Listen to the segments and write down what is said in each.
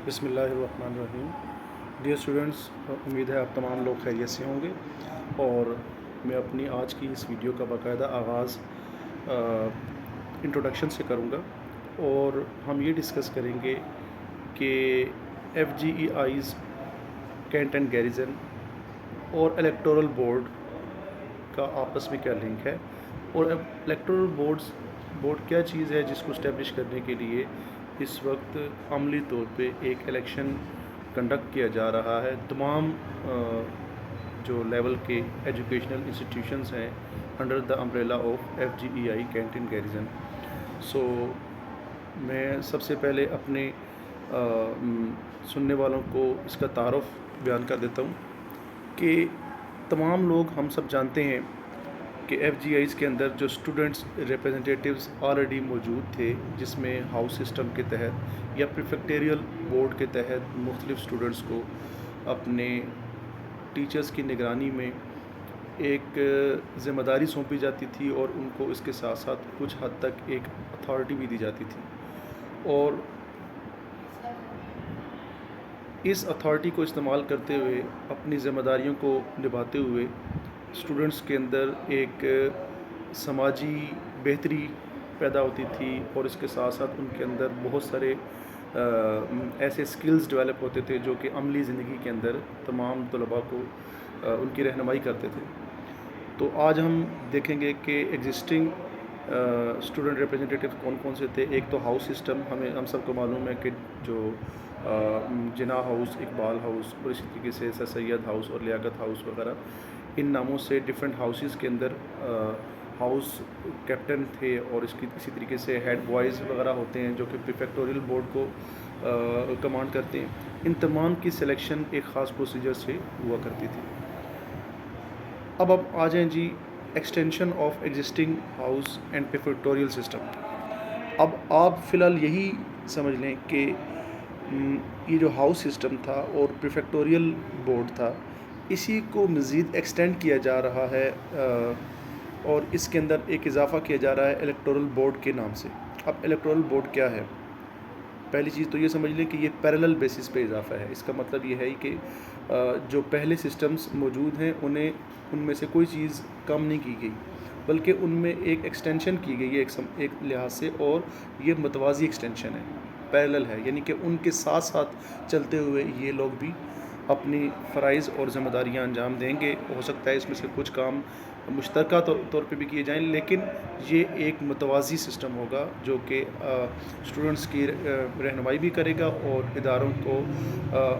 بسم اللہ الرحمن الرحیم۔ ڈیئر اسٹوڈنٹس، امید ہے آپ تمام لوگ خیریت سے ہوں گے اور میں اپنی آج کی اس ویڈیو کا باقاعدہ آغاز انٹروڈکشن سے کروں گا اور ہم یہ ڈسکس کریں گے کہ FGEIs کینٹ اینڈ گیریزن اور الیکٹورل بورڈ کا آپس میں کیا لنک ہے اور الیکٹورل بورڈ کیا چیز ہے جس کو اسٹیبلش کرنے کے لیے اس وقت عملی طور پہ ایک الیکشن کنڈکٹ کیا جا رہا ہے تمام جو لیول کے ایجوکیشنل انسٹیٹیوشنز ہیں under the umbrella of FGEI cantt and garrison. So میں سب سے پہلے اپنے سننے والوں کو اس کا تعارف بیان کر دیتا ہوں کہ تمام لوگ ہم سب جانتے ہیں کہ FGIs کے اندر جو اسٹوڈنٹس ریپرزنٹیٹیوز آلریڈی موجود تھے، جس میں ہاؤس سسٹم کے تحت یا پریفیکٹریل بورڈ کے تحت مختلف اسٹوڈنٹس کو اپنے ٹیچرز کی نگرانی میں ایک ذمہ داری سونپی جاتی تھی اور ان کو اس کے ساتھ ساتھ کچھ حد تک ایک اتھارٹی بھی دی جاتی تھی، اور اس اتھارٹی کو استعمال کرتے ہوئے اپنی ذمہ داریوں کو نبھاتے ہوئے اسٹوڈنٹس کے اندر ایک سماجی بہتری پیدا ہوتی تھی اور اس کے ساتھ ساتھ ان کے اندر بہت سارے ایسے سکلز ڈیولپ ہوتے تھے جو کہ عملی زندگی کے اندر تمام طلباء کو ان کی رہنمائی کرتے تھے۔ تو آج ہم دیکھیں گے کہ ایگزسٹنگ اسٹوڈنٹ ریپرزنٹیٹیو کون کون سے تھے۔ ایک تو ہاؤس سسٹم، ہم سب کو معلوم ہے کہ جو جناح ہاؤس، اقبال ہاؤس اور اسی طریقے سے سر سید ہاؤس اور لیاقت ہاؤس وغیرہ، ان ناموں سے ڈفرینٹ ہاؤسز کے اندر ہاؤس کیپٹن تھے اور اسی طریقے سے ہیڈ بوائز وغیرہ ہوتے ہیں جو کہ پریفیکٹوریل بورڈ کو کمانڈ کرتے ہیں۔ ان تمام کی سلیکشن ایک خاص پروسیجر سے ہوا کرتی تھی۔ اب آ جائیں جی extension of existing house and prefectorial system. اب آپ فی الحال یہی سمجھ لیں کہ یہ جو ہاؤس سسٹم تھا اور پریفیکٹوریل بورڈ تھا، اسی کو مزید ایکسٹینڈ کیا جا رہا ہے اور اس کے اندر ایک اضافہ کیا جا رہا ہے الیکٹورل بورڈ کے نام سے۔ اب الیکٹورل بورڈ کیا ہے؟ پہلی چیز تو یہ سمجھ لیں کہ یہ پیرلل بیسس پہ اضافہ ہے۔ اس کا مطلب یہ ہے کہ جو پہلے سسٹمز موجود ہیں ان میں سے کوئی چیز کم نہیں کی گئی، بلکہ ان میں ایک ایکسٹینشن کی گئی ہے ایک لحاظ سے، اور یہ متوازی ایکسٹینشن ہے، پیرلل ہے، یعنی کہ ان کے ساتھ ساتھ چلتے ہوئے یہ لوگ بھی اپنی فرائض اور ذمہ داریاں انجام دیں گے۔ ہو سکتا ہے اس میں سے کچھ کام مشترکہ طور پہ بھی کیے جائیں، لیکن یہ ایک متوازی سسٹم ہوگا جو کہ اسٹوڈنٹس کی رہنمائی بھی کرے گا اور اداروں کو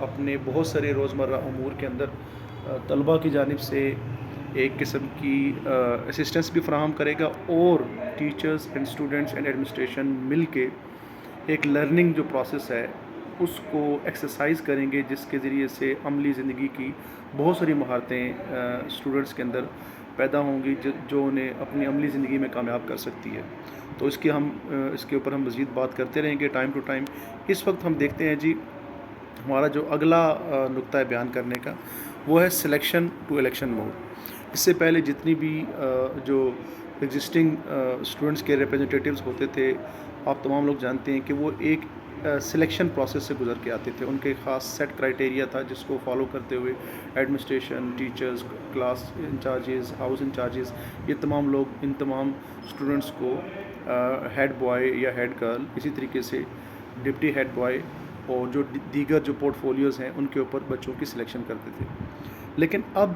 اپنے بہت سارے روزمرہ امور کے اندر طلباء کی جانب سے ایک قسم کی اسسٹنس بھی فراہم کرے گا، اور teachers and students and administration مل کے ایک لرننگ جو پروسیس ہے اس کو ایکسرسائز کریں گے، جس کے ذریعے سے عملی زندگی کی بہت ساری مہارتیں اسٹوڈنٹس کے اندر پیدا ہوں گی جو انہیں اپنی عملی زندگی میں کامیاب کر سکتی ہے۔ تو اس کے اوپر ہم مزید بات کرتے رہیں گے ٹائم ٹو ٹائم۔ اس وقت ہم دیکھتے ہیں جی ہمارا جو اگلا نقطہ ہے بیان کرنے کا، وہ ہے سلیکشن ٹو الیکشن موڈ۔ اس سے پہلے جتنی بھی جو ایگزسٹنگ اسٹوڈنٹس کے ریپرزنٹیٹیوز ہوتے تھے، آپ تمام لوگ جانتے ہیں کہ وہ ایک سلیکشن پروسیس سے گزر کے آتے تھے۔ ان کے خاص سیٹ کرائٹیریا تھا جس کو فالو کرتے ہوئے administration, teachers, class in-charges, house in-charges, یہ تمام لوگ ان تمام اسٹوڈنٹس کو ہیڈ بوائے یا ہیڈ گرل، اسی طریقے سے ڈپٹی ہیڈ بوائے اور جو دیگر جو پورٹ فولیوز ہیں ان کے اوپر بچوں کی سلیکشن کرتے تھے۔ لیکن اب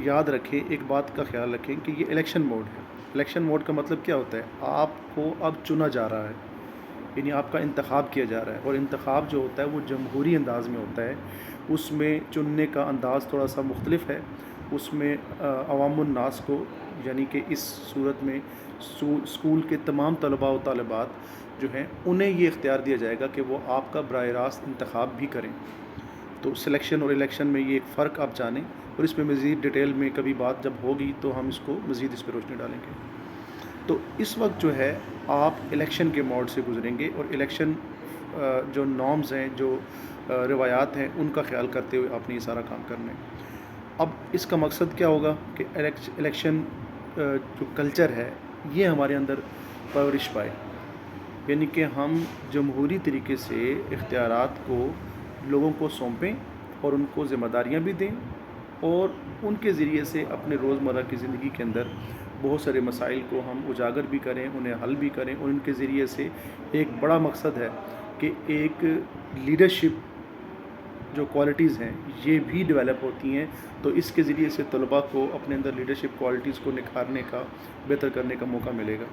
یاد رکھیں، ایک بات کا خیال رکھیں کہ یہ الیکشن موڈ ہے۔ الیکشن موڈ کا مطلب کیا ہوتا ہے؟ آپ کو اب چنا جا رہا ہے، یعنی آپ کا انتخاب کیا جا رہا ہے، اور انتخاب جو ہوتا ہے وہ جمہوری انداز میں ہوتا ہے۔ اس میں چننے کا انداز تھوڑا سا مختلف ہے۔ اس میں عوام الناس کو، یعنی کہ اس صورت میں اسکول کے تمام طلباء و طالبات جو ہیں انہیں یہ اختیار دیا جائے گا کہ وہ آپ کا براہ راست انتخاب بھی کریں۔ تو سلیکشن اور الیکشن میں یہ ایک فرق آپ جانیں، اور اس میں مزید ڈیٹیل میں کبھی بات جب ہوگی تو ہم اس کو مزید اس پہ روشنی ڈالیں گے۔ تو اس وقت جو ہے آپ الیکشن کے موڈ سے گزریں گے، اور الیکشن جو نارمز ہیں، جو روایات ہیں، ان کا خیال کرتے ہوئے آپ نے یہ سارا کام کرنا ہے۔ اب اس کا مقصد کیا ہوگا کہ الیکشن جو کلچر ہے یہ ہمارے اندر پرورش پائے، یعنی کہ ہم جمہوری طریقے سے اختیارات کو لوگوں کو سونپیں اور ان کو ذمہ داریاں بھی دیں اور ان کے ذریعے سے اپنے روزمرہ کی زندگی کے اندر بہت سارے مسائل کو ہم اجاگر بھی کریں، انہیں حل بھی کریں، اور ان کے ذریعے سے ایک بڑا مقصد ہے کہ ایک لیڈرشپ جو کوالٹیز ہیں یہ بھی ڈیولپ ہوتی ہیں، تو اس کے ذریعے سے طلباء کو اپنے اندر لیڈرشپ کوالٹیز کو نکھارنے کا، بہتر کرنے کا موقع ملے گا۔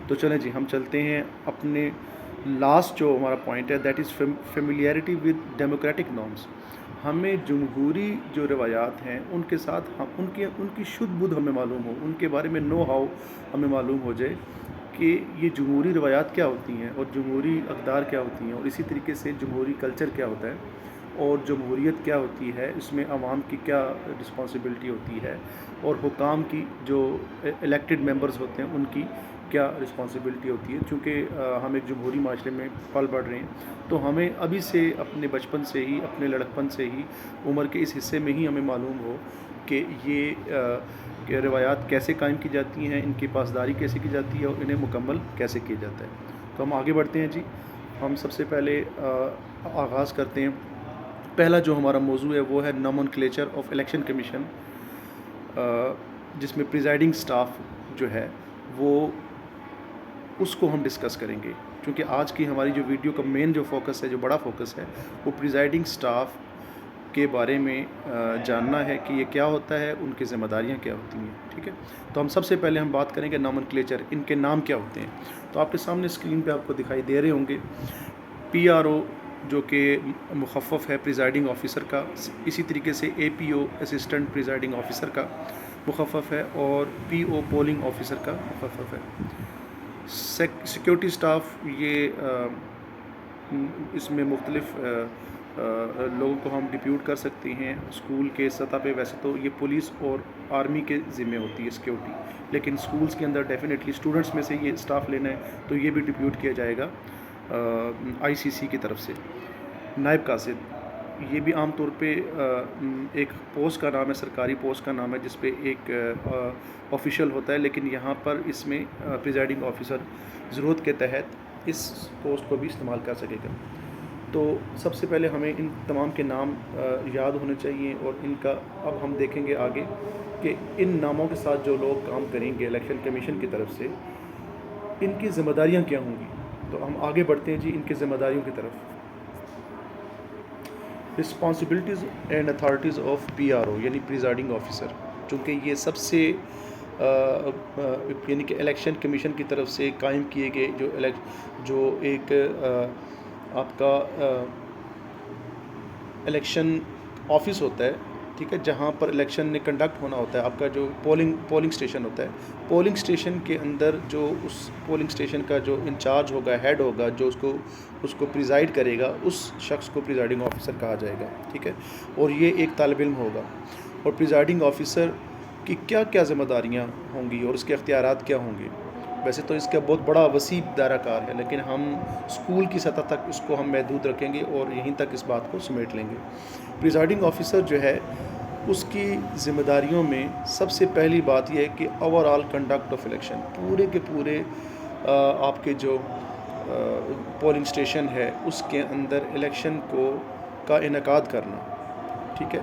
تو چلیں جی، ہم چلتے ہیں اپنے لاسٹ جو ہمارا پوائنٹ ہے، that is familiarity with democratic norms. ہمیں جمہوری جو روایات ہیں ان کے ساتھ ہم ان کی شدھ بدھ ہمیں معلوم ہو، ان کے بارے میں نو ہاؤ ہمیں معلوم ہو جائے کہ یہ جمہوری روایات کیا ہوتی ہیں اور جمہوری اقدار کیا ہوتی ہیں، اور اسی طریقے سے جمہوری کلچر کیا ہوتا ہے اور جمہوریت کیا ہوتی ہے، اس میں عوام کی کیا رسپانسبلٹی ہوتی ہے، اور حکام کی جو الیکٹڈ ممبرز ہوتے ہیں ان کی کیا رسپانسبلٹی ہوتی ہے۔ چونکہ ہم ایک جمہوری معاشرے میں پل بڑھ رہے ہیں، تو ہمیں ابھی سے اپنے بچپن سے ہی، اپنے لڑکپن سے ہی، عمر کے اس حصے میں ہی ہمیں معلوم ہو کہ یہ کہ روایات کیسے قائم کی جاتی ہیں، ان کی پاسداری کیسے کی جاتی ہے اور انہیں مکمل کیسے کیا جاتا ہے۔ تو ہم آگے بڑھتے ہیں جی۔ ہم سب سے پہلے آغاز کرتے ہیں۔ پہلا جو ہمارا موضوع ہے وہ ہے نومنکلیچر آف الیکشن کمیشن، جس میں پریزائڈنگ سٹاف جو ہے وہ اس کو ہم ڈسکس کریں گے، کیونکہ آج کی ہماری جو ویڈیو کا مین جو فوکس ہے، جو بڑا فوکس ہے، وہ پریزائڈنگ سٹاف کے بارے میں جاننا ہے کہ یہ کیا ہوتا ہے، ان کی ذمہ داریاں کیا ہوتی ہیں۔ ٹھیک ہے، تو ہم سب سے پہلے ہم بات کریں گے نومنکلیچر، ان کے نام کیا ہوتے ہیں۔ تو آپ کے سامنے اسکرین پہ آپ کو دکھائی دے رہے ہوں گے پی آر او، جو کہ مخفف ہے پریزائڈنگ آفیسر کا، اسی طریقے سے اے P O assistant presiding officer کا مخفف ہے، اور پی او پولنگ آفیسر کا مخفف ہے۔ سیکیورٹی سٹاف، یہ اس میں مختلف لوگوں کو ہم ڈپیوٹ کر سکتے ہیں اسکول کے سطح پہ۔ ویسے تو یہ پولیس اور آرمی کے ذمہ ہوتی ہے سیکیورٹی، لیکن اسکولس کے اندر ڈیفینیٹلی اسٹوڈنٹس میں سے یہ سٹاف لینا ہے تو یہ بھی ڈپیوٹ کیا جائے گا آئی سی سی کی طرف سے۔ نائب قاصد، یہ بھی عام طور پہ ایک پوسٹ کا نام ہے، سرکاری پوسٹ کا نام ہے، جس پہ ایک آفیشل ہوتا ہے، لیکن یہاں پر اس میں پریزائڈنگ آفیسر ضرورت کے تحت اس پوسٹ کو بھی استعمال کر سکے گا۔ تو سب سے پہلے ہمیں ان تمام کے نام یاد ہونے چاہیے، اور ان کا اب ہم دیکھیں گے آگے کہ ان ناموں کے ساتھ جو لوگ کام کریں گے الیکشن کمیشن کی طرف سے، ان کی ذمہ داریاں کیا ہوں گی۔ تو ہم آگے بڑھتے ہیں جی ان کی ذمہ داریوں کی طرف۔ Responsibilities and authorities of P R او، یعنی پریزائڈنگ آفیسر، چونکہ یہ سب سے یعنی کہ الیکشن کمیشن کی طرف سے قائم کیے گئے جو ایک آپ کا الیکشن آفس ہوتا ہے، ٹھیک ہے، جہاں پر الیکشن نے کنڈکٹ ہونا ہوتا ہے، آپ کا جو پولنگ اسٹیشن ہوتا ہے، پولنگ اسٹیشن کے اندر جو اس پولنگ اسٹیشن کا جو انچارج ہوگا، ہیڈ ہوگا، جو اس کو پریزائڈ کرے گا، اس شخص کو پریزائڈنگ آفیسر کہا جائے گا، ٹھیک ہے، اور یہ ایک طالب علم ہوگا۔ اور پریزائڈنگ آفیسر کی کیا کیا ذمہ داریاں ہوں گی اور اس کے اختیارات کیا ہوں گے؟ ویسے تو اس کا بہت بڑا وسیع دائرہ کار ہے، لیکن ہم اسکول کی سطح تک اس کو ہم محدود رکھیں گے اور یہیں تک اس بات کو سمیٹ لیں گے۔ پریزائڈنگ آفیسر جو ہے، اس کی ذمہ داریوں میں سب سے پہلی بات یہ ہے کہ over all conduct of election, پورے کے پورے آپ کے جو پولنگ اسٹیشن ہے اس کے اندر الیکشن کا انعقاد کرنا، ٹھیک ہے،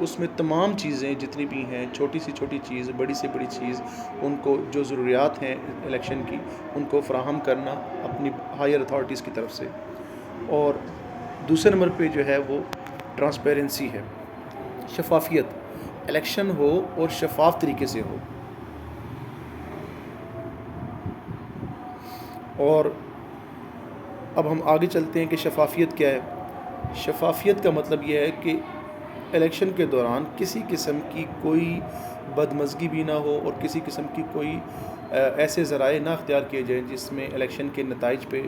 اس میں تمام چیزیں جتنی بھی ہیں، چھوٹی سے چھوٹی چیز، بڑی سے بڑی چیز، ان کو جو ضروریات ہیں الیکشن کی، ان کو فراہم کرنا اپنی ہائر اتھارٹیز کی طرف سے۔ اور دوسرے نمبر پہ جو ہے وہ ٹرانسپیرنسی ہے، شفافیت، الیکشن ہو اور شفاف طریقے سے ہو۔ اور اب ہم آگے چلتے ہیں کہ شفافیت کیا ہے۔ شفافیت کا مطلب یہ ہے کہ الیکشن کے دوران کسی قسم کی کوئی بدمزگی بھی نہ ہو اور کسی قسم کی کوئی ایسے ذرائع نہ اختیار کیے جائیں جس میں الیکشن کے نتائج پہ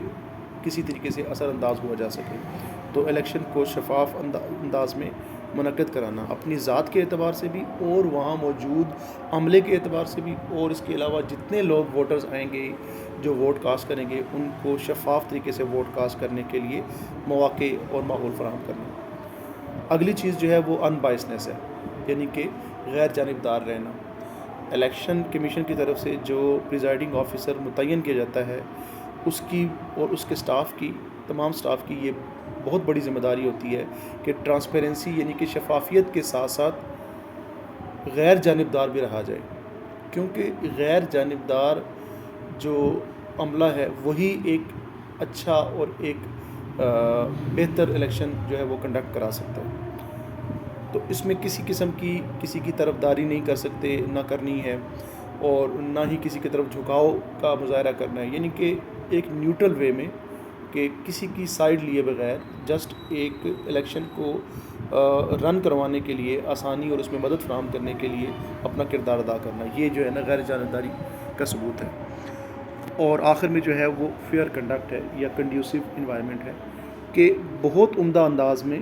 کسی طریقے سے اثر انداز ہوا جا سکے۔ تو الیکشن کو شفاف انداز میں منعقد کرانا، اپنی ذات کے اعتبار سے بھی اور وہاں موجود عملے کے اعتبار سے بھی، اور اس کے علاوہ جتنے لوگ ووٹرز آئیں گے جو ووٹ کاسٹ کریں گے، ان کو شفاف طریقے سے ووٹ کاسٹ کرنے کے لیے مواقع اور ماحول فراہم کرنا۔ اگلی چیز جو ہے وہ ان بائسنس ہے، یعنی کہ غیر جانبدار رہنا۔ الیکشن کمیشن کی طرف سے جو پریزائڈنگ آفیسر متعین کیا جاتا ہے، اس کی اور اس کے سٹاف کی، تمام سٹاف کی یہ بہت بڑی ذمہ داری ہوتی ہے کہ ٹرانسپیرنسی یعنی کہ شفافیت کے ساتھ ساتھ غیر جانبدار بھی رہا جائے، کیونکہ غیر جانبدار جو عملہ ہے وہی ایک اچھا اور ایک بہتر الیکشن جو ہے وہ کنڈکٹ کرا سکتا ہے۔ تو اس میں کسی قسم کی کسی کی طرفداری نہیں کر سکتے، نہ کرنی ہے، اور نہ ہی کسی کی طرف جھکاؤ کا مظاہرہ کرنا ہے، یعنی کہ ایک نیوٹرل وے میں کہ کسی کی سائیڈ لیے بغیر جسٹ ایک الیکشن کو رن کروانے کے لیے آسانی اور اس میں مدد فراہم کرنے کے لیے اپنا کردار ادا کرنا، یہ جو ہے نا غیر جانبداری کا ثبوت ہے۔ اور آخر میں جو ہے وہ فیئر کنڈکٹ ہے یا کنڈیوسو انوائرمنٹ ہے، کہ بہت عمدہ انداز میں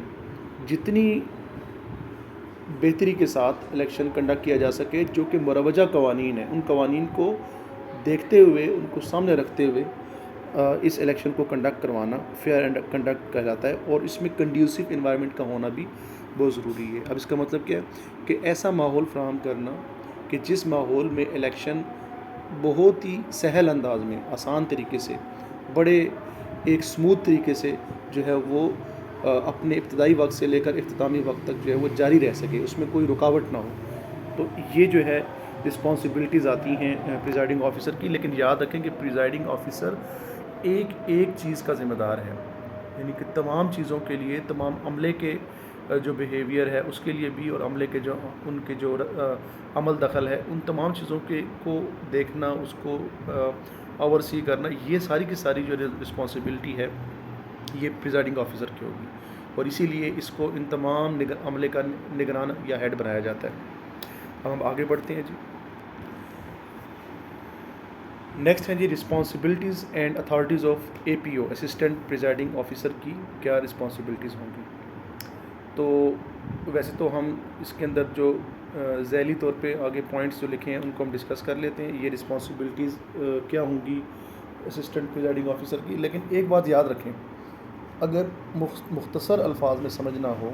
جتنی بہتری کے ساتھ الیکشن کنڈکٹ کیا جا سکے، جو کہ مروجہ قوانین ہیں، ان قوانین کو دیکھتے ہوئے، ان کو سامنے رکھتے ہوئے اس الیکشن کو کنڈکٹ کروانا فیئر اینڈ کنڈکٹ کہلاتا ہے، اور اس میں کنڈیوسو انوائرمنٹ کا ہونا بھی بہت ضروری ہے۔ اب اس کا مطلب کیا ہے کہ ایسا ماحول فراہم کرنا کہ جس ماحول میں الیکشن بہت ہی سہل انداز میں، آسان طریقے سے، بڑے ایک سموتھ طریقے سے جو ہے وہ اپنے ابتدائی وقت سے لے کر اختتامی وقت تک جو ہے وہ جاری رہ سکے، اس میں کوئی رکاوٹ نہ ہو۔ تو یہ جو ہے رسپانسبلٹیز آتی ہیں پریزائڈنگ آفیسر کی، لیکن یاد رکھیں کہ پریزائڈنگ آفیسر ایک ایک چیز کا ذمہ دار ہے، یعنی کہ تمام چیزوں کے لیے، تمام عملے کے جو بیہیویئر ہے اس کے لیے بھی، اور عملے کے جو ان کے جو عمل دخل ہے، ان تمام چیزوں کے کو دیکھنا، اس کو اوورسی کرنا، یہ ساری کی ساری جو رسپانسبلٹی ہے یہ پریزائڈنگ آفیسر کی ہوگی، اور اسی لیے اس کو ان تمام عملے کا نگران یا ہیڈ بنایا جاتا ہے۔ اب ہم آگے بڑھتے ہیں جی۔ نیکسٹ ہے جی responsibilities and authorities of A P O, assistant presiding officer کی کیا رسپانسبلٹیز ہوں گی؟ تو ویسے تو ہم اس کے اندر جو ذیلی طور پہ آگے پوائنٹس جو لکھے ہیں ان کو ہم ڈسکس کر لیتے ہیں، یہ رسپانسبلٹیز کیا ہوں گی اسسٹنٹ پریزائڈنگ آفیسر کی۔ لیکن ایک بات یاد رکھیں، اگر مختصر الفاظ میں سمجھنا ہو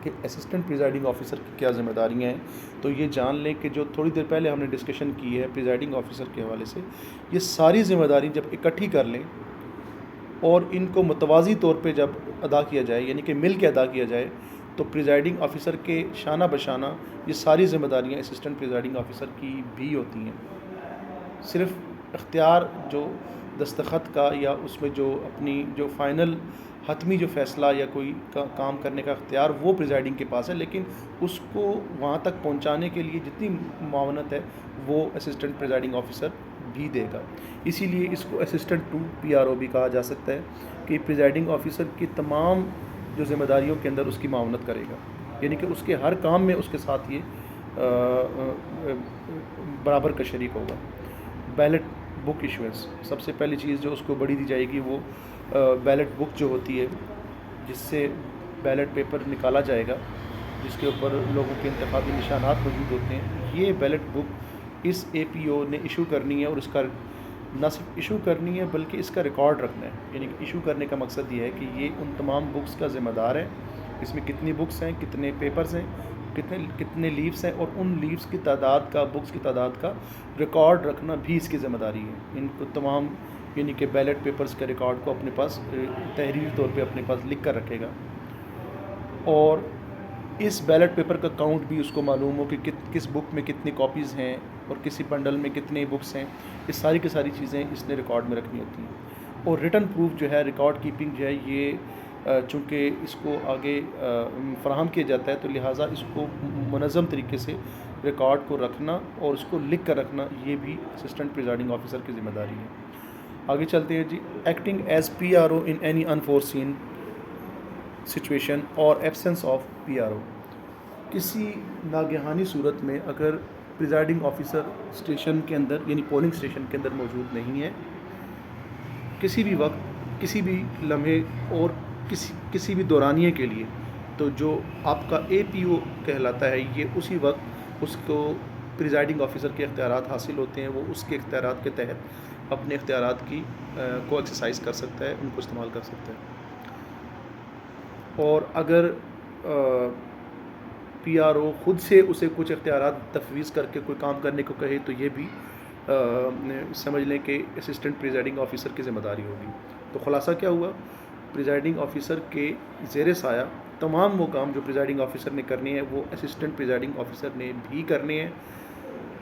کہ اسسٹنٹ پریزائڈنگ آفیسر کی کیا ذمہ داریاں ہیں، تو یہ جان لیں کہ جو تھوڑی دیر پہلے ہم نے ڈسکشن کی ہے پریزائڈنگ آفیسر کے حوالے سے، یہ ساری ذمہ داری جب اکٹھی کر لیں اور ان کو متوازی طور پہ جب ادا کیا جائے، یعنی کہ مل کے ادا کیا جائے، تو پریزائڈنگ آفیسر کے شانہ بشانہ یہ ساری ذمہ داریاں اسسٹنٹ پریزائڈنگ آفیسر کی بھی ہوتی ہیں۔ صرف اختیار جو دستخط کا یا اس میں جو اپنی جو فائنل حتمی جو فیصلہ یا کوئی کام کرنے کا اختیار وہ پریزائڈنگ کے پاس ہے، لیکن اس کو وہاں تک پہنچانے کے لیے جتنی معاونت ہے وہ اسسٹنٹ پریزائڈنگ آفیسر بھی دے گا۔ اسی لیے اس کو assistant to P R O بھی کہا جا سکتا ہے، کہ پریزائڈنگ آفیسر کی تمام جو ذمہ داریوں کے اندر اس کی معاونت کرے گا، یعنی کہ اس کے ہر کام میں اس کے ساتھ یہ برابر کا شریک ہوگا۔ بیلٹ بک ایشوئنس، سب سے پہلی چیز جو اس کو بڑی دی جائے گی وہ بیلٹ بک جو ہوتی ہے، جس سے بیلٹ پیپر نکالا جائے گا، جس کے اوپر لوگوں کے انتخابی نشانات موجود ہوتے ہیں، یہ بیلٹ بک اس اے پی او نے ایشو کرنی ہے، اور اس کا نہ صرف ایشو کرنی ہے بلکہ اس کا ریکارڈ رکھنا ہے۔ یعنی کہ ایشو کرنے کا مقصد یہ ہے کہ یہ ان تمام بکس کا ذمہ دار ہے، اس میں کتنی بکس ہیں، کتنے پیپرز ہیں، کتنے لیوز ہیں، اور ان لیوز کی تعداد کا، بکس کی تعداد کا ریکارڈ رکھنا بھی اس کی ذمہ داری ہے۔ ان کو تمام یعنی کہ بیلٹ پیپرز کے ریکارڈ کو اپنے پاس تحریری طور پہ اپنے پاس لکھ کر رکھے گا، اور اس بیلٹ پیپر کا کاؤنٹ بھی اس کو معلوم ہو کہ کس بک میں کتنی کاپیز ہیں اور کسی بنڈل میں کتنے بکس ہیں، یہ ساری کی ساری چیزیں اس نے ریکارڈ میں رکھنی ہوتی ہیں۔ اور ریٹن پروف جو ہے، ریکارڈ کیپنگ جو ہے، یہ چونکہ اس کو آگے فراہم کیا جاتا ہے، تو لہٰذا اس کو منظم طریقے سے ریکارڈ کو رکھنا اور اس کو لکھ کر رکھنا، یہ بھی اسسٹنٹ پریزائڈنگ آفیسر کی ذمہ داری ہے۔ آگے چلتے ہیں جی۔ Acting as P R O in any unforeseen situation اور absence of P R O, کسی ناگہانی صورت میں اگر پریزائڈنگ آفیسر اسٹیشن کے اندر یعنی پولنگ اسٹیشن کے اندر موجود نہیں ہے، کسی بھی وقت، کسی بھی لمحے اور کسی بھی دورانیے کے لیے، تو جو آپ کا اے پی او کہلاتا ہے، یہ اسی وقت اس کو پریزائڈنگ آفیسر کے اختیارات حاصل ہوتے ہیں، وہ اس کے اختیارات کے تحت اپنے اختیارات کی کو ایکسرسائز کر سکتا ہے، ان کو استعمال کر سکتا ہے۔ اور اگر پی آر او خود سے اسے کچھ اختیارات تفویض کر کے کوئی کام کرنے کو کہے، تو یہ بھی سمجھ لیں کہ اسسٹنٹ پریزائڈنگ آفیسر کی ذمہ داری ہوگی۔ تو خلاصہ کیا ہوا، پریزائڈنگ آفیسر کے زیر سایہ تمام وہ کام جو پریزائڈنگ آفیسر نے کرنے ہیں وہ اسسٹنٹ پریزائڈنگ آفیسر نے بھی کرنے ہیں،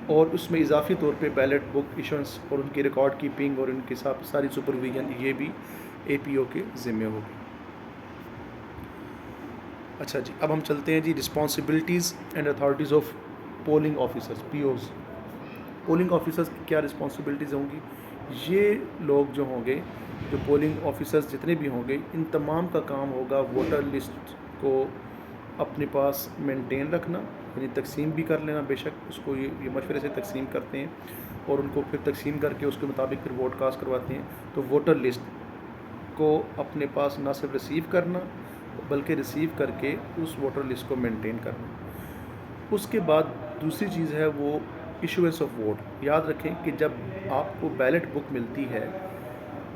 اور اس میں اضافی طور پہ بیلٹ بک ایشنس اور ان کی ریکارڈ کیپنگ اور ان کی ساری سپرویژن یہ بھی اے پی او کے ذمے ہوگی۔ اچھا جی، اب ہم چلتے ہیں جی responsibilities and authorities of polling officers, P Os. Polling officers کی کیا رسپانسبلٹیز ہوں گی؟ یہ لوگ جو ہوں گے، جو پولنگ آفیسرز جتنے بھی ہوں گے، ان تمام کا کام ہوگا ووٹر لسٹ کو اپنے پاس مینٹین رکھنا، یعنی تقسیم بھی کر لینا، بے شک اس کو یہ مشورے سے تقسیم کرتے ہیں اور ان کو پھر تقسیم کر کے اس کے مطابق پھر ووٹ کاسٹ کرواتے ہیں۔ تو ووٹر لسٹ کو اپنے پاس نہ صرف ریسیو کرنا بلکہ ریسیو کر کے اس ووٹر لسٹ کو مینٹین کرنا۔ اس کے بعد دوسری چیز ہے وہ ایشوئنس آف ووٹ۔ یاد رکھیں کہ جب آپ کو بیلٹ بک ملتی ہے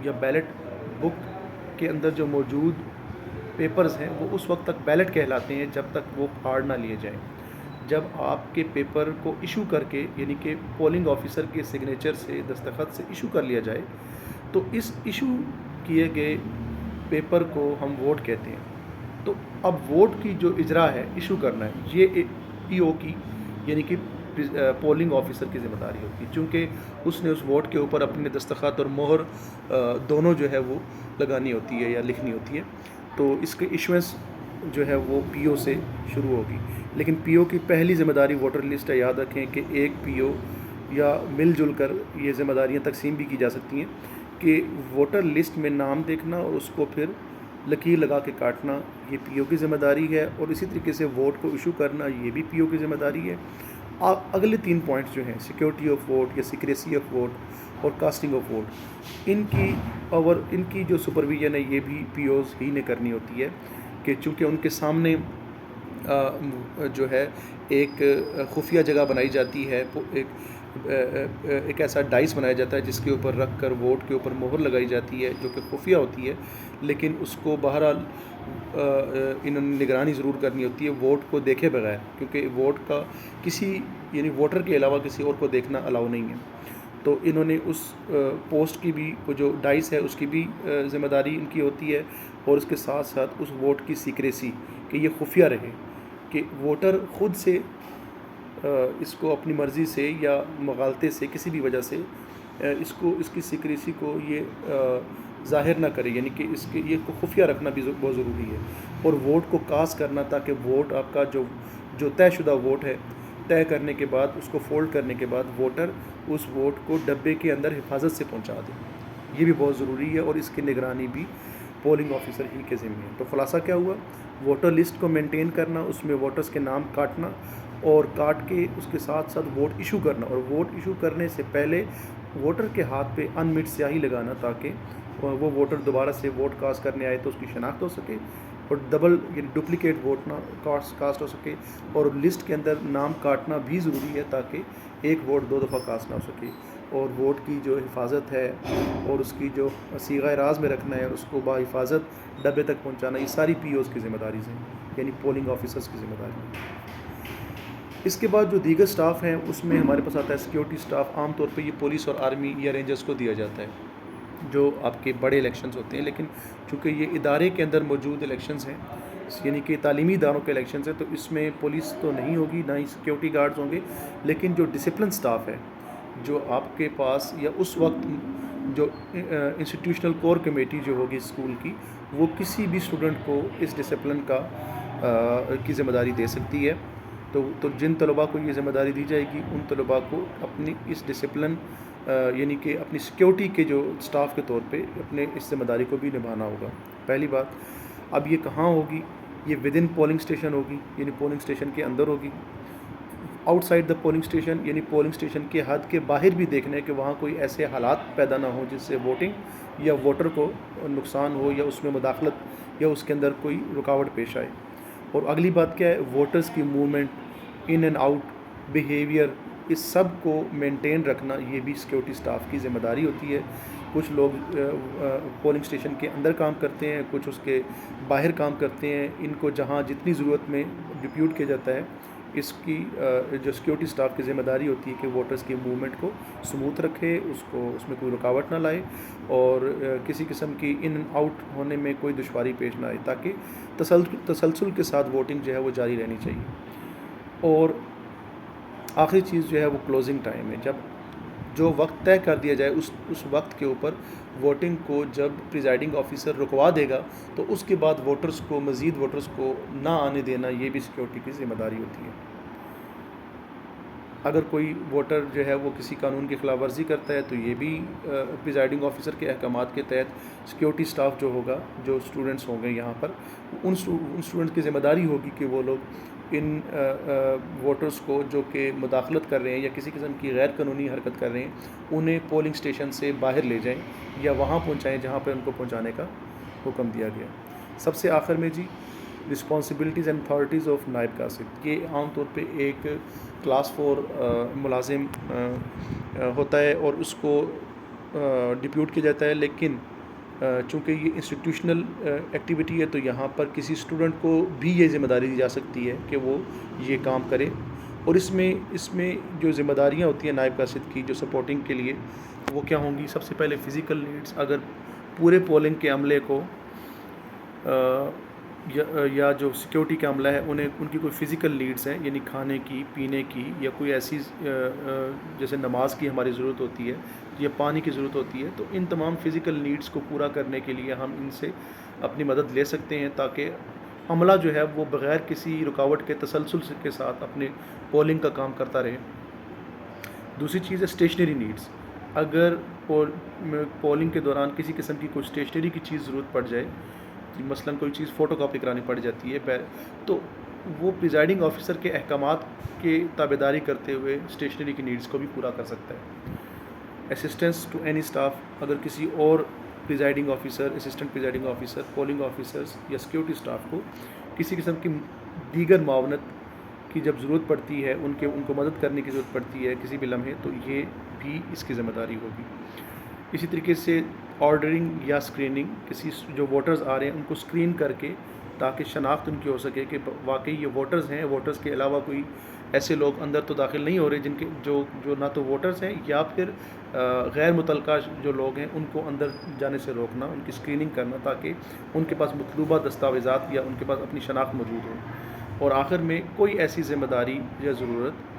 یا بیلٹ بک کے اندر جو موجود پیپرز ہیں وہ اس وقت تک بیلٹ کہلاتے ہیں جب تک وہ پھاڑ نہ لیے جائیں۔ جب آپ کے پیپر کو ایشو کر کے، یعنی کہ پولنگ آفیسر کے سگنیچر سے، دستخط سے ایشو کر لیا جائے، تو اس ایشو کیے گئے پیپر کو ہم ووٹ کہتے ہیں۔ تو اب ووٹ کی جو اجرا ہے، ایشو کرنا ہے، یہ پی او کی یعنی کہ پولنگ آفیسر کی ذمہ داری ہوتی ہے، چونکہ اس نے اس ووٹ کے اوپر اپنے دستخط اور مہر دونوں جو ہے وہ لگانی ہوتی ہے یا لکھنی ہوتی ہے۔ تو اس کے ایشوئنس جو ہے وہ پی او سے شروع ہوگی، لیکن پی او کی پہلی ذمہ داری ووٹر لسٹ ہے۔ یاد رکھیں کہ ایک پی او یا مل جل کر یہ ذمہ داریاں تقسیم بھی کی جا سکتی ہیں کہ ووٹر لسٹ میں نام دیکھنا اور اس کو پھر لکیر لگا کے کاٹنا یہ پی او کی ذمہ داری ہے، اور اسی طریقے سے ووٹ کو ایشو کرنا یہ بھی پی او کی ذمہ داری ہے۔ اگلے 3 پوائنٹس جو ہیں، سیکیورٹی آف ووٹ یا سیکریسی آف ووٹ اور کاسٹنگ آف ووٹ، ان کی جو سپرویژن ہے یہ بھی پی اوز ہی نے کرنی ہوتی ہے، کہ چونکہ ان کے سامنے جو ہے ایک خفیہ جگہ بنائی جاتی ہے، ایک ایسا ڈائس بنایا جاتا ہے جس کے اوپر رکھ کر ووٹ کے اوپر مہر لگائی جاتی ہے، جو کہ خفیہ ہوتی ہے، لیکن اس کو بہرحال انہوں نے نگرانی ضرور کرنی ہوتی ہے ووٹ کو دیکھے بغیر، کیونکہ ووٹ کا کسی یعنی ووٹر کے علاوہ کسی اور کو دیکھنا الاؤ نہیں ہے۔ تو انہوں نے اس پوسٹ کی بھی، وہ جو ڈائس ہے اس کی بھی ذمہ داری ان کی ہوتی ہے، اور اس کے ساتھ ساتھ اس ووٹ کی سیکریسی، کہ یہ خفیہ رہے، کہ ووٹر خود سے اس کو اپنی مرضی سے یا مغالطے سے کسی بھی وجہ سے اس کی سیکریسی کو یہ ظاہر نہ کرے، یعنی کہ یہ کو خفیہ رکھنا بھی بہت ضروری ہے، اور ووٹ کو کاسٹ کرنا تاکہ ووٹ آپ کا جو طے شدہ ووٹ ہے، طے کرنے کے بعد اس کو فولڈ کرنے کے بعد ووٹر اس ووٹ کو ڈبے کے اندر حفاظت سے پہنچا دے، یہ بھی بہت ضروری ہے، اور اس کی نگرانی بھی پولنگ آفیسر ہی کے ذمہ ہے۔ تو خلاصہ کیا ہوا، ووٹر لسٹ کو مینٹین کرنا، اس میں ووٹرز کے نام کاٹنا، اور کاٹ کے اس کے ساتھ ساتھ ووٹ ایشو کرنا، اور ووٹ ایشو کرنے سے پہلے ووٹر کے ہاتھ پہ انمٹ سیاہی لگانا تاکہ وہ ووٹر دوبارہ سے ووٹ کاسٹ کرنے آئے تو اس کی شناخت ہو سکے، اور ڈبل یعنی ڈپلیکیٹ ووٹ نہ کاسٹ ہو سکے، اور لسٹ کے اندر نام کاٹنا بھی ضروری ہے تاکہ ایک ووٹ 2 دفعہ کاسٹ نہ ہو سکے، اور ووٹ کی جو حفاظت ہے اور اس کی جو صیغہ راز میں رکھنا ہے اور اس کو بحفاظت ڈبے تک پہنچانا، یہ ساری پی اوز کی ذمہ داری ہیں، یعنی پولنگ آفیسرز کی ذمہ داری ہے۔ اس کے بعد جو دیگر سٹاف ہیں اس میں ہمارے پاس آتا ہے سیکیورٹی سٹاف۔ عام طور پہ یہ پولیس اور آرمی یا رینجرز کو دیا جاتا ہے جو آپ کے بڑے الیکشنز ہوتے ہیں، لیکن چونکہ یہ ادارے کے اندر موجود الیکشنز ہیں، یعنی کہ تعلیمی اداروں کے الیکشنز ہیں، تو اس میں پولیس تو نہیں ہوگی، نہ ہی سیکیورٹی گارڈز ہوں گے، لیکن جو ڈسپلن سٹاف ہے جو آپ کے پاس یا اس وقت جو انسٹیٹیوشنل کور کمیٹی جو ہوگی اسکول کی، وہ کسی بھی اسٹوڈنٹ کو اس ڈسپلن کی ذمہ داری دے سکتی ہے۔ تو جن طلباء کو یہ ذمہ داری دی جائے گی ان طلباء کو اپنی اس ڈسپلن یعنی کہ اپنی سیکیورٹی کے جو سٹاف کے طور پہ اپنے اس ذمہ داری کو بھی نبھانا ہوگا۔ پہلی بات، اب یہ کہاں ہوگی؟ یہ ود ان پولنگ اسٹیشن ہوگی، یعنی پولنگ اسٹیشن کے اندر ہوگی۔ Out side the polling station, یعنی پولنگ اسٹیشن کے حد کے باہر بھی دیکھنا ہے کہ وہاں کوئی ایسے حالات پیدا نہ ہوں جس سے ووٹنگ یا ووٹر کو نقصان ہو یا اس میں مداخلت یا اس کے اندر کوئی رکاوٹ پیش آئے۔ اور اگلی بات کیا ہے، ووٹرز کی movement, in and out, behaviour, اس سب کو مینٹین رکھنا یہ بھی سیکیورٹی سٹاف کی ذمہ داری ہوتی ہے۔ کچھ لوگ پولنگ اسٹیشن کے اندر کام کرتے ہیں، کچھ اس کے باہر کام کرتے ہیں، ان کو جہاں جتنی ضرورت میں ڈپیوٹ کیا جاتا ہے اس کی جو سیکیورٹی سٹاف کی ذمہ داری ہوتی ہے کہ ووٹرز کی موومنٹ کو سموتھ رکھے، اس میں کوئی رکاوٹ نہ لائے اور کسی قسم کی ان آؤٹ ہونے میں کوئی دشواری پیش نہ آئے، تاکہ تسلسل کے ساتھ ووٹنگ جو ہے وہ جاری رہنی چاہیے۔ اور آخری چیز جو ہے وہ کلوزنگ ٹائم ہے، جب جو وقت طے کر دیا جائے اس وقت کے اوپر ووٹنگ کو جب پریزائڈنگ آفیسر رکوا دے گا تو اس کے بعد مزید ووٹرز کو نہ آنے دینا، یہ بھی سیکیورٹی کی ذمہ داری ہوتی ہے۔ اگر کوئی ووٹر جو ہے وہ کسی قانون کی خلاف ورزی کرتا ہے تو یہ بھی پریزائڈنگ آفیسر کے احکامات کے تحت سیکیورٹی سٹاف جو ہوگا، جو اسٹوڈنٹس ہوں گے یہاں پر، ان اسٹوڈنٹ کی ذمہ داری ہوگی کہ وہ لوگ ان ووٹرز کو جو کہ مداخلت کر رہے ہیں یا کسی قسم کی غیر قانونی حرکت کر رہے ہیں، انہیں پولنگ اسٹیشن سے باہر لے جائیں یا وہاں پہنچائیں جہاں پہ ان کو پہنچانے کا حکم دیا گیا۔ سب سے آخر میں جی، رسپانسبلٹیز اینڈ اتھارٹیز آف نائب قاصد، یہ عام طور پہ ایک کلاس 4 ملازم ہوتا ہے اور اس کو ڈپیوٹ کیا جاتا ہے، لیکن چونکہ یہ انسٹیٹیوشنل ایکٹیویٹی ہے تو یہاں پر کسی اسٹوڈنٹ کو بھی یہ ذمہ داری دی جا سکتی ہے کہ وہ یہ کام کرے۔ اور اس میں جو ذمہ داریاں ہوتی ہیں نائب قاصد کی جو سپورٹنگ کے لیے، وہ کیا ہوں گی؟ سب سے پہلے فزیکل نیڈز، اگر پورے پولنگ کے عملے کو یا جو سیکیورٹی کا عملہ ہے ان کی کوئی فزیکل نیڈز ہیں، یعنی کھانے کی، پینے کی، یا کوئی ایسی جیسے نماز کی ہماری ضرورت ہوتی ہے یا پانی کی ضرورت ہوتی ہے، تو ان تمام فزیکل نیڈز کو پورا کرنے کے لیے ہم ان سے اپنی مدد لے سکتے ہیں، تاکہ عملہ جو ہے وہ بغیر کسی رکاوٹ کے تسلسل کے ساتھ اپنے پولنگ کا کام کرتا رہے۔ دوسری چیز ہے اسٹیشنری نیڈز، اگر پولنگ کے دوران کسی قسم کی کوئی اسٹیشنری کی چیز ضرورت پڑ جائے، مثلاً کوئی چیز فوٹو کاپی کرانی پڑ جاتی ہے، تو وہ پریزائڈنگ آفیسر کے احکامات کے تابعداری کرتے ہوئے اسٹیشنری کی نیڈز کو بھی پورا کر سکتا ہے۔ اسسٹنس ٹو اینی اسٹاف، اگر کسی اور presiding officer, assistant presiding officer, polling officers یا سیکیورٹی اسٹاف کو کسی قسم کی دیگر معاونت کی جب ضرورت پڑتی ہے، ان کو مدد کرنے کی ضرورت پڑتی ہے کسی بھی لمحے، تو یہ بھی اس کی ذمہ داری ہوگی۔ اسی طریقے سے آرڈرنگ یا اسکریننگ، کسی جو ووٹرز آ رہے ہیں ان کو اسکرین کر کے تاکہ شناخت ان کی ہو سکے کہ واقعی یہ ووٹرز ہیں، ووٹرز کے علاوہ کوئی ایسے لوگ اندر تو داخل نہیں ہو رہے جن کے جو نہ تو ووٹرز ہیں یا پھر غیر متعلقہ جو لوگ ہیں ان کو اندر جانے سے روکنا، ان کی اسکریننگ کرنا تاکہ ان کے پاس مطلوبہ دستاویزات یا ان کے پاس اپنی شناخت موجود ہو۔ اور آخر میں کوئی ایسی ذمہ داری یا ضرورت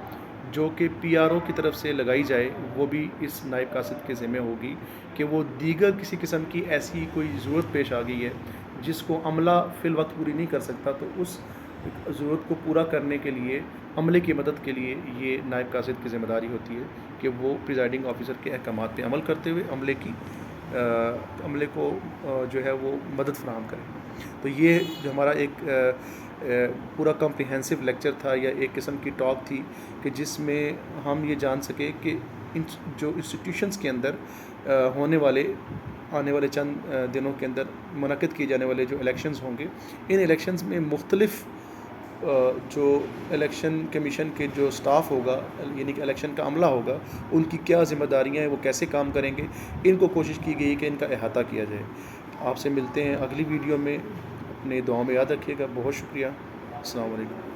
جو کہ پی آر او کی طرف سے لگائی جائے، وہ بھی اس نائب قاصد کے ذمہ ہوگی کہ وہ دیگر کسی قسم کی ایسی کوئی ضرورت پیش آ گئی ہے جس کو عملہ فی الوقت پوری نہیں کر سکتا، تو اس ضرورت کو پورا کرنے کے لیے، عملے کی مدد کے لیے یہ نائب قاصد کی ذمہ داری ہوتی ہے کہ وہ پریزائڈنگ آفیسر کے احکامات پہ عمل کرتے ہوئے عملے کو جو ہے وہ مدد فراہم کرے۔ تو یہ جو ہمارا ایک پورا کمپریہنسو لیکچر تھا یا ایک قسم کی ٹاک تھی کہ جس میں ہم یہ جان سکے کہ جو انسٹیٹیوشنز کے اندر آنے والے چند دنوں کے اندر منعقد کیے جانے والے جو الیکشنز ہوں گے، ان الیکشنز میں مختلف جو الیکشن کمیشن کے جو سٹاف ہوگا، یعنی کہ الیکشن کا عملہ ہوگا، ان کی کیا ذمہ داریاں ہیں، وہ کیسے کام کریں گے، ان کو کوشش کی گئی کہ ان کا احاطہ کیا جائے۔ آپ سے ملتے ہیں اگلی ویڈیو میں، اپنے دعاؤں میں یاد رکھیے گا۔ بہت شکریہ، السلام علیکم۔